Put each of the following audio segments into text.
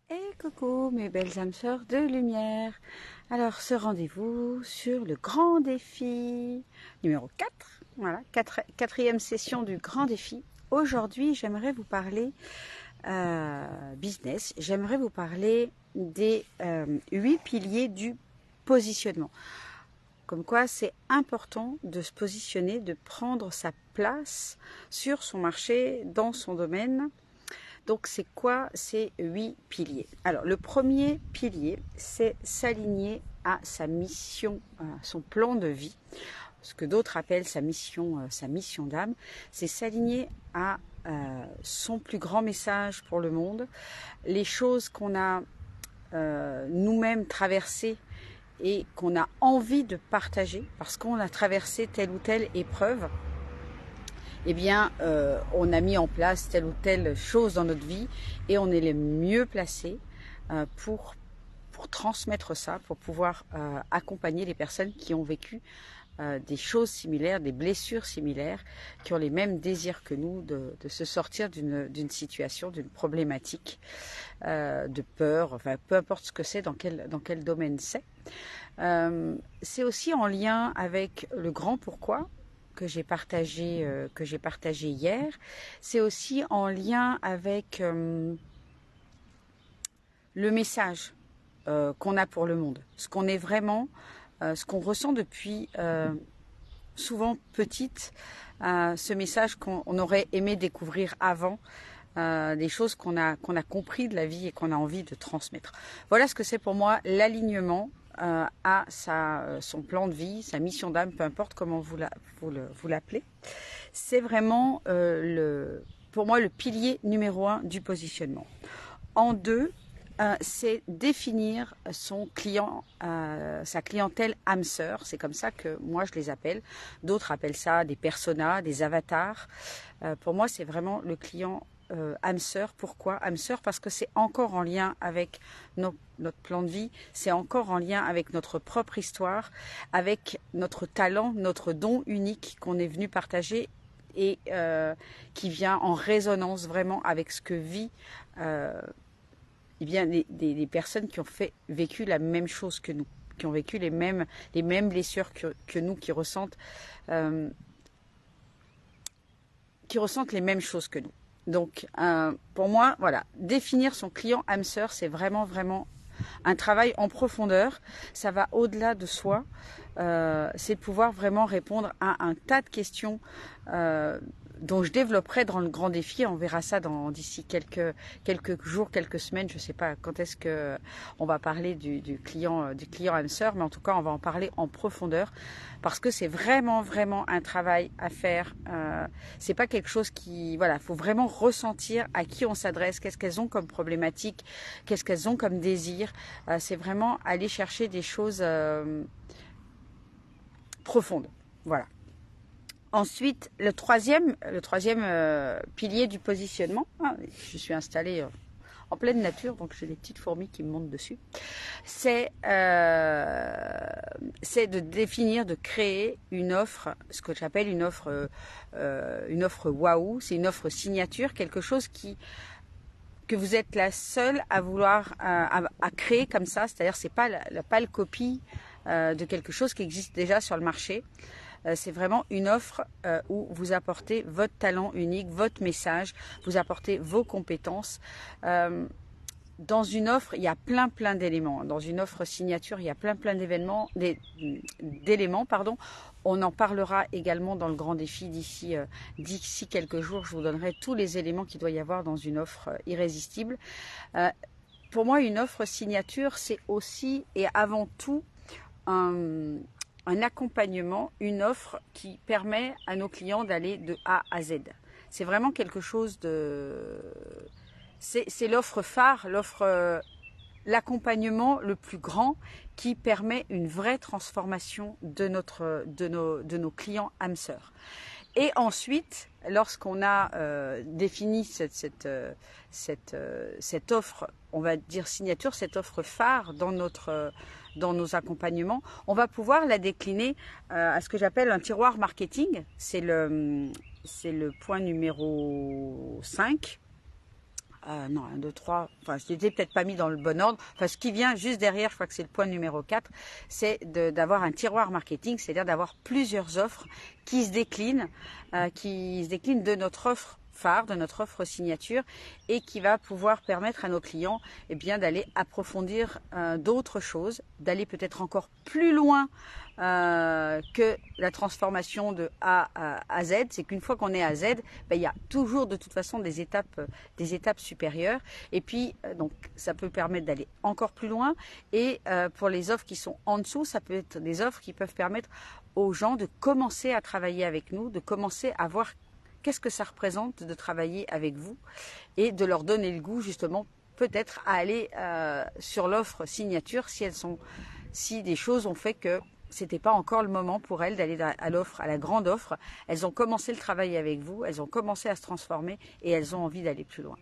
Et coucou mes belles âmes sœurs de lumière. Alors ce rendez-vous sur le grand défi numéro 4, voilà, quatrième session du grand défi. Aujourd'hui j'aimerais vous parler business, j'aimerais vous parler des 8 piliers du positionnement. Comme quoi c'est important de se positionner, de prendre sa place sur son marché, dans son domaine. Donc, c'est quoi ces 8 piliers? Alors, le premier pilier, c'est s'aligner à sa mission, à son plan de vie, ce que d'autres appellent sa mission d'âme. C'est s'aligner à son plus grand message pour le monde, les choses qu'on a nous-mêmes traversées et qu'on a envie de partager parce qu'on a traversé telle ou telle épreuve. Eh bien, on a mis en place telle ou telle chose dans notre vie et on est les mieux placés pour transmettre ça, pour pouvoir accompagner les personnes qui ont vécu des choses similaires, des blessures similaires, qui ont les mêmes désirs que nous de se sortir d'une situation, d'une problématique, de peur, enfin peu importe ce que c'est, dans quel domaine c'est. C'est aussi en lien avec le grand pourquoi que j'ai partagé hier. C'est aussi en lien avec le message qu'on a pour le monde, ce qu'on est vraiment, ce qu'on ressent depuis souvent petite, ce message qu'on aurait aimé découvrir avant, des choses qu'on a compris de la vie et qu'on a envie de transmettre. Voilà ce que c'est pour moi l'alignement à son plan de vie, sa mission d'âme, peu importe comment vous l'appelez. C'est vraiment pour moi le pilier numéro 1 du positionnement. En deux, c'est définir son client, sa clientèle âme sœur. C'est comme ça que moi je les appelle. D'autres appellent ça des personas, des avatars. Pour moi, c'est vraiment le client âme sœur. Pourquoi âme sœur? Parce que c'est encore en lien avec notre plan de vie, c'est encore en lien avec notre propre histoire, avec notre talent, notre don unique qu'on est venu partager et qui vient en résonance vraiment avec ce que vit eh bien, des personnes qui ont vécu la même chose que nous, qui ont vécu les mêmes blessures que nous, qui ressentent les mêmes choses que nous. Donc, pour moi, voilà, définir son client âme sœur, c'est vraiment un travail en profondeur. Ça va au-delà de soi. C'est de pouvoir vraiment répondre à un tas de questions dont je développerai dans le grand défi. On verra ça d'ici quelques jours, quelques semaines. Je ne sais pas quand est-ce que on va parler du client âme sœur, mais en tout cas, on va en parler en profondeur parce que c'est vraiment un travail à faire. C'est pas quelque chose qui, voilà, faut vraiment ressentir à qui on s'adresse, qu'est-ce qu'elles ont comme problématique, qu'est-ce qu'elles ont comme désir. C'est vraiment aller chercher des choses profondes. Voilà. Ensuite, le troisième pilier du positionnement, je suis installée en pleine nature, donc j'ai des petites fourmis qui me montent dessus, c'est de définir, de créer une offre, ce que j'appelle une offre waouh, c'est une offre signature, quelque chose que vous êtes la seule à vouloir à créer comme ça, c'est-à-dire c'est pas la pâle copie de quelque chose qui existe déjà sur le marché. C'est vraiment une offre où vous apportez votre talent unique, votre message, vous apportez vos compétences. Dans une offre, il y a plein d'éléments. Dans une offre signature, il y a plein d'éléments. On en parlera également dans le grand défi d'ici quelques jours. Je vous donnerai tous les éléments qu'il doit y avoir dans une offre irrésistible. Pour moi, une offre signature, c'est aussi et avant tout un accompagnement, une offre qui permet à nos clients d'aller de A à Z. C'est vraiment quelque chose de... C'est l'offre phare, l'accompagnement le plus grand qui permet une vraie transformation de nos clients âme sœur. Et ensuite, lorsqu'on a défini cette offre, on va dire signature, cette offre phare dans nos accompagnements, on va pouvoir la décliner à ce que j'appelle un tiroir marketing. C'est le point numéro 5. non, 1, 2, 3, enfin je n'étais peut-être pas mis dans le bon ordre. Enfin, ce qui vient juste derrière, je crois que c'est le point numéro 4, c'est d'avoir un tiroir marketing, c'est-à-dire d'avoir plusieurs offres qui se déclinent de notre offre phare, de notre offre signature, et qui va pouvoir permettre à nos clients d'aller approfondir d'autres choses, d'aller peut-être encore plus loin que la transformation de A à Z. C'est qu'une fois qu'on est à Z, il y a toujours de toute façon des étapes supérieures, et puis donc ça peut permettre d'aller encore plus loin. Et pour les offres qui sont en dessous, ça peut être des offres qui peuvent permettre aux gens de commencer à travailler avec nous, de commencer à voir qu'est-ce que ça représente de travailler avec vous, et de leur donner le goût justement peut-être à aller sur l'offre signature si des choses ont fait que c'était pas encore le moment pour elles d'aller à l'offre, à la grande offre. Elles ont commencé le travail avec vous, elles ont commencé à se transformer et elles ont envie d'aller plus loin.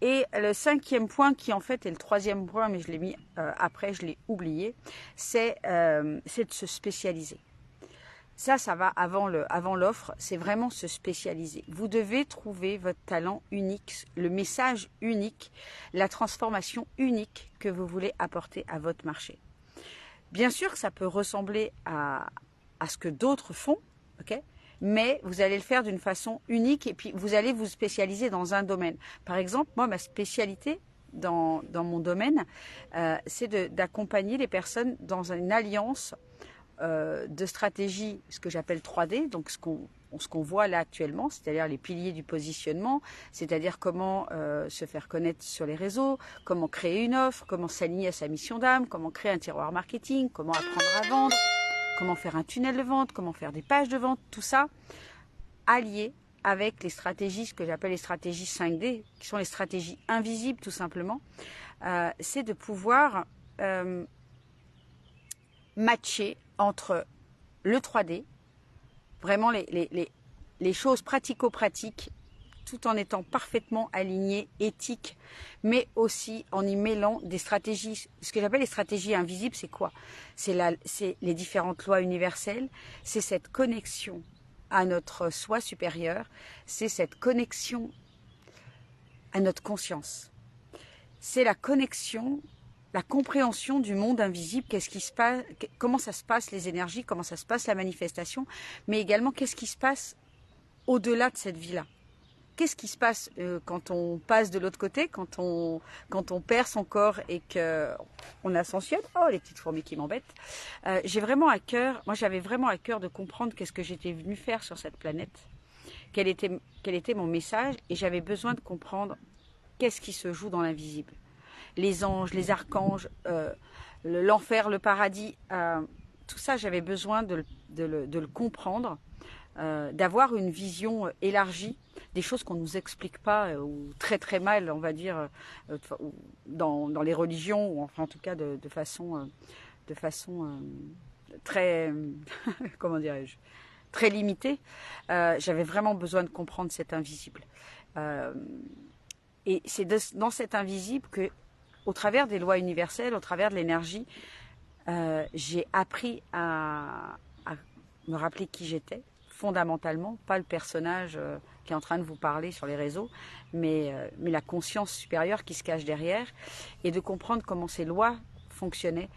Et le 5e point, qui en fait est le 3e point, mais je l'ai mis après, je l'ai oublié, c'est de se spécialiser. Ça va avant l'offre, c'est vraiment se spécialiser. Vous devez trouver votre talent unique, le message unique, la transformation unique que vous voulez apporter à votre marché. Bien sûr que ça peut ressembler à ce que d'autres font, ok, mais vous allez le faire d'une façon unique, et puis vous allez vous spécialiser dans un domaine. Par exemple, moi, ma spécialité dans mon domaine, c'est d'accompagner les personnes dans une alliance de stratégie, ce que j'appelle 3D, donc ce qu'on voit là actuellement, c'est-à-dire les piliers du positionnement, c'est-à-dire comment se faire connaître sur les réseaux, comment créer une offre, comment s'aligner à sa mission d'âme, comment créer un tiroir marketing, comment apprendre à vendre, comment faire un tunnel de vente, comment faire des pages de vente, tout ça allié avec les stratégies, ce que j'appelle les stratégies 5D, qui sont les stratégies invisibles tout simplement. C'est de pouvoir matcher entre le 3D, vraiment les choses pratico-pratiques, tout en étant parfaitement aligné, éthique, mais aussi en y mêlant des stratégies. Ce que j'appelle les stratégies invisibles, c'est quoi? C'est les différentes lois universelles, c'est cette connexion à notre soi supérieur, c'est cette connexion à notre conscience. C'est la connexion, la compréhension du monde invisible, qu'est-ce qui se passe, comment ça se passe les énergies, comment ça se passe la manifestation, mais également qu'est-ce qui se passe au-delà de cette vie-là. Qu'est-ce qui se passe quand on passe de l'autre côté, quand on perd son corps et qu'on ascensionne? Oh, les petites fourmis qui m'embêtent. J'avais vraiment à cœur de comprendre qu'est-ce que j'étais venue faire sur cette planète, quel était mon message, et j'avais besoin de comprendre qu'est-ce qui se joue dans l'invisible. Les anges, les archanges, l'enfer, le paradis, tout ça, j'avais besoin de le comprendre, d'avoir une vision élargie des choses qu'on ne nous explique pas, ou très très mal, on va dire, dans les religions, ou enfin en tout cas de façon très, comment dirais-je, très limitée. J'avais vraiment besoin de comprendre cet invisible. Et c'est dans cet invisible que, au travers des lois universelles, au travers de l'énergie, j'ai appris à me rappeler qui j'étais, fondamentalement, pas le personnage qui est en train de vous parler sur les réseaux, mais la conscience supérieure qui se cache derrière, et de comprendre comment ces lois fonctionnaient,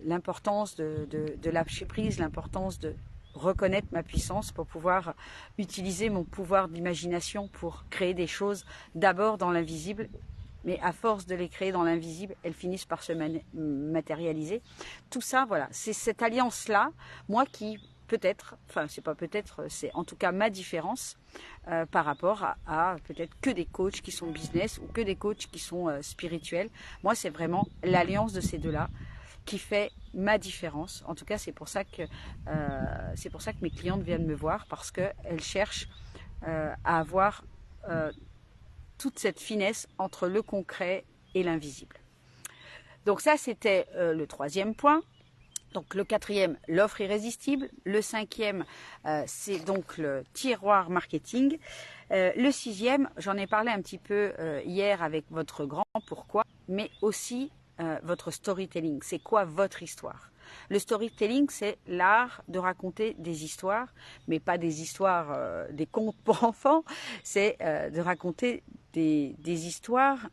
l'importance de lâcher prise, l'importance de reconnaître ma puissance pour pouvoir utiliser mon pouvoir d'imagination pour créer des choses d'abord dans l'invisible, mais à force de les créer dans l'invisible, elles finissent par se matérialiser. Tout ça, voilà, c'est cette alliance-là, moi qui peut-être, enfin c'est pas peut-être, c'est en tout cas ma différence par rapport à peut-être que des coachs qui sont business ou que des coachs qui sont spirituels. Moi, c'est vraiment l'alliance de ces deux-là qui fait ma différence. En tout cas, c'est pour ça que mes clientes viennent me voir, parce qu'elles cherchent à avoir toute cette finesse entre le concret et l'invisible. Donc ça, c'était le 3e point. Donc le 4e, l'offre irrésistible. Le 5e, c'est donc le tiroir marketing. Le 6e, j'en ai parlé un petit peu hier avec votre grand pourquoi, mais aussi votre storytelling. C'est quoi votre histoire? Le storytelling, c'est l'art de raconter des histoires, mais pas des histoires, des contes pour enfants. C'est de raconter des histoires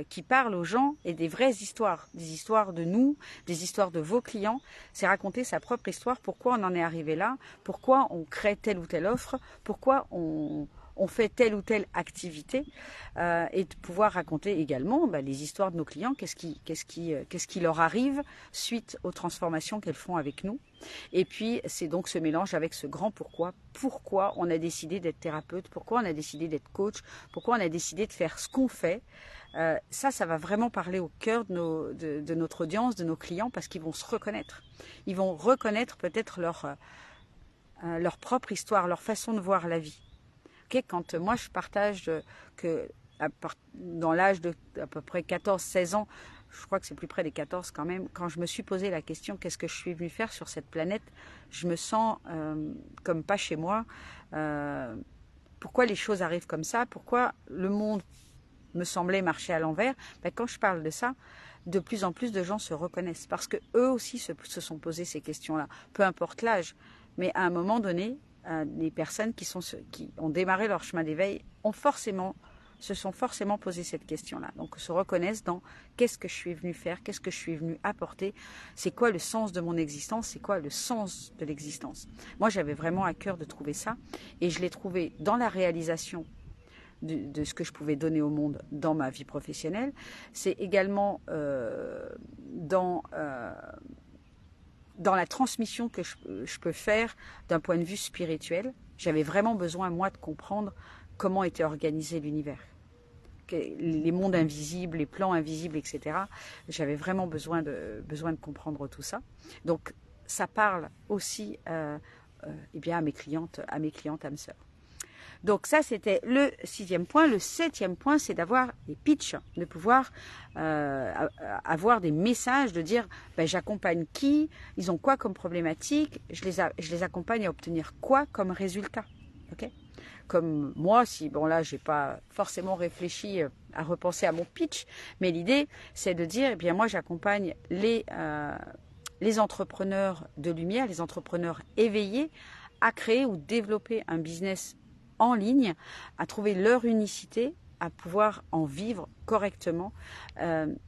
qui parlent aux gens et des vraies histoires, des histoires de nous, des histoires de vos clients. C'est raconter sa propre histoire, pourquoi on en est arrivé là, pourquoi on crée telle ou telle offre, pourquoi on fait telle ou telle activité, et de pouvoir raconter également les histoires de nos clients, qu'est-ce qui leur arrive suite aux transformations qu'elles font avec nous. Et puis c'est donc ce mélange avec ce grand pourquoi on a décidé d'être thérapeute, pourquoi on a décidé d'être coach, pourquoi on a décidé de faire ce qu'on fait. Ça va vraiment parler au cœur de notre audience, de nos clients, parce qu'ils vont se reconnaître. Ils vont reconnaître peut-être leur propre histoire, leur façon de voir la vie. Okay, quand moi je partage que dans l'âge de à peu près 14-16 ans, je crois que c'est plus près des 14 quand même, quand je me suis posé la question qu'est-ce que je suis venu faire sur cette planète, je me sens comme pas chez moi. Pourquoi les choses arrivent comme ça? Pourquoi le monde me semblait marcher à l'envers? Quand je parle de ça, de plus en plus de gens se reconnaissent parce que eux aussi se sont posés ces questions-là, peu importe l'âge. Mais à un moment donné, les personnes qui ont démarré leur chemin d'éveil se sont forcément posé cette question-là. Donc se reconnaissent dans qu'est-ce que je suis venu faire, qu'est-ce que je suis venu apporter, c'est quoi le sens de mon existence, c'est quoi le sens de l'existence. Moi j'avais vraiment à cœur de trouver ça et je l'ai trouvé dans la réalisation de ce que je pouvais donner au monde dans ma vie professionnelle. C'est également dans la transmission que je peux faire d'un point de vue spirituel. J'avais vraiment besoin, moi, de comprendre comment était organisé l'univers. Les mondes invisibles, les plans invisibles, etc. J'avais vraiment besoin de comprendre tout ça. Donc, ça parle aussi à mes clientes, âmes sœurs. Donc ça, c'était le 6e point. Le 7e point, c'est d'avoir des pitchs, de pouvoir avoir des messages, de dire j'accompagne qui, ils ont quoi comme problématique, je les accompagne à obtenir quoi comme résultat. Okay, comme moi, là, j'ai pas forcément réfléchi à repenser à mon pitch, mais l'idée, c'est de dire, moi, j'accompagne les entrepreneurs de lumière, les entrepreneurs éveillés, à créer ou développer un business en ligne, à trouver leur unicité, à pouvoir en vivre correctement,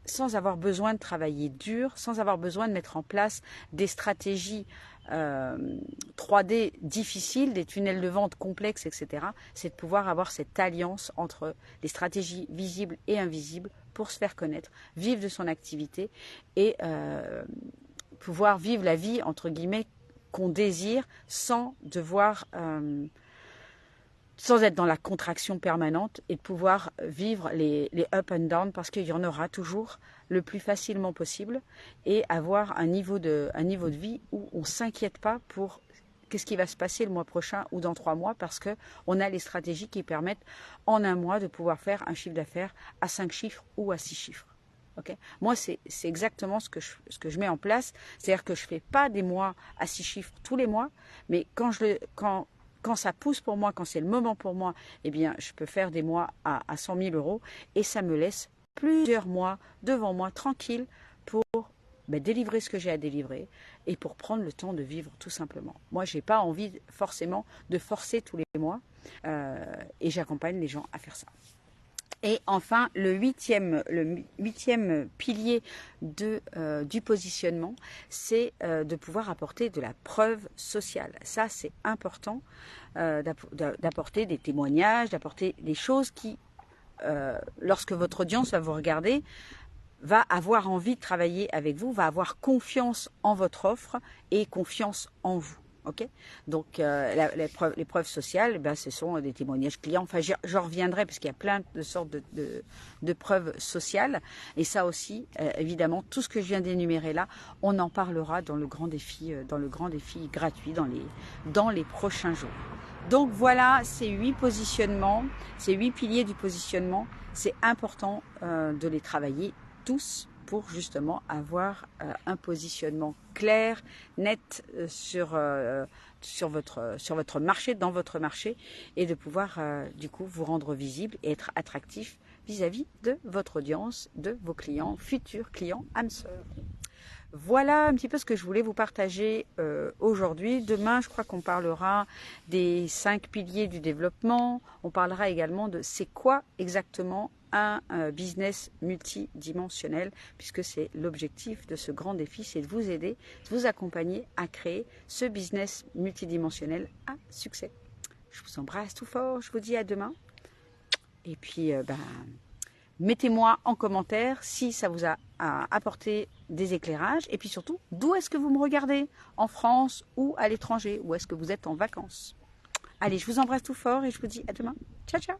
sans avoir besoin de travailler dur, sans avoir besoin de mettre en place des stratégies 3D difficiles, des tunnels de vente complexes, etc. C'est de pouvoir avoir cette alliance entre les stratégies visibles et invisibles pour se faire connaître, vivre de son activité et pouvoir vivre la vie, entre guillemets, qu'on désire sans devoir... sans être dans la contraction permanente et de pouvoir vivre les up and down parce qu'il y en aura toujours le plus facilement possible et avoir un niveau de vie où on ne s'inquiète pas pour qu'est-ce qui va se passer le mois prochain ou dans 3 mois parce qu'on a les stratégies qui permettent en un mois de pouvoir faire un chiffre d'affaires à 5 chiffres ou à 6 chiffres. Okay. Moi, c'est exactement ce que je mets en place. C'est-à-dire que je ne fais pas des mois à 6 chiffres tous les mois, mais quand ça pousse pour moi, quand c'est le moment pour moi, je peux faire des mois à 100 000 euros et ça me laisse plusieurs mois devant moi tranquille pour délivrer ce que j'ai à délivrer et pour prendre le temps de vivre tout simplement. Moi, je n'ai pas envie forcément de forcer tous les mois et j'accompagne les gens à faire ça. Et enfin, le huitième pilier du positionnement, c'est de pouvoir apporter de la preuve sociale. Ça, c'est important d'apporter des témoignages, d'apporter des choses qui, lorsque votre audience va vous regarder, va avoir envie de travailler avec vous, va avoir confiance en votre offre et confiance en vous. Okay, donc les preuves sociales, ce sont des témoignages clients. Enfin, j'en reviendrai parce qu'il y a plein de sortes de preuves sociales. Et ça aussi, évidemment, tout ce que je viens d'énumérer là, on en parlera dans le grand défi gratuit dans les prochains jours. Donc voilà, ces 8 positionnements, ces 8 piliers du positionnement, c'est important de les travailler tous pour justement avoir un positionnement clair, net sur votre marché, dans votre marché, et de pouvoir du coup vous rendre visible et être attractif vis-à-vis de votre audience, de vos clients, futurs clients, âmes sœurs. Voilà un petit peu ce que je voulais vous partager aujourd'hui. Demain, je crois qu'on parlera des 5 piliers du développement. On parlera également de c'est quoi exactement un business multidimensionnel, puisque c'est l'objectif de ce grand défi, c'est de vous aider, de vous accompagner à créer ce business multidimensionnel à succès. Je vous embrasse tout fort, je vous dis à demain. Et puis, mettez-moi en commentaire si ça vous a apporté des éclairages. Et puis surtout, d'où est-ce que vous me regardez? En France ou à l'étranger? Ou est-ce que vous êtes en vacances? Allez, je vous embrasse tout fort et je vous dis à demain. Ciao, ciao!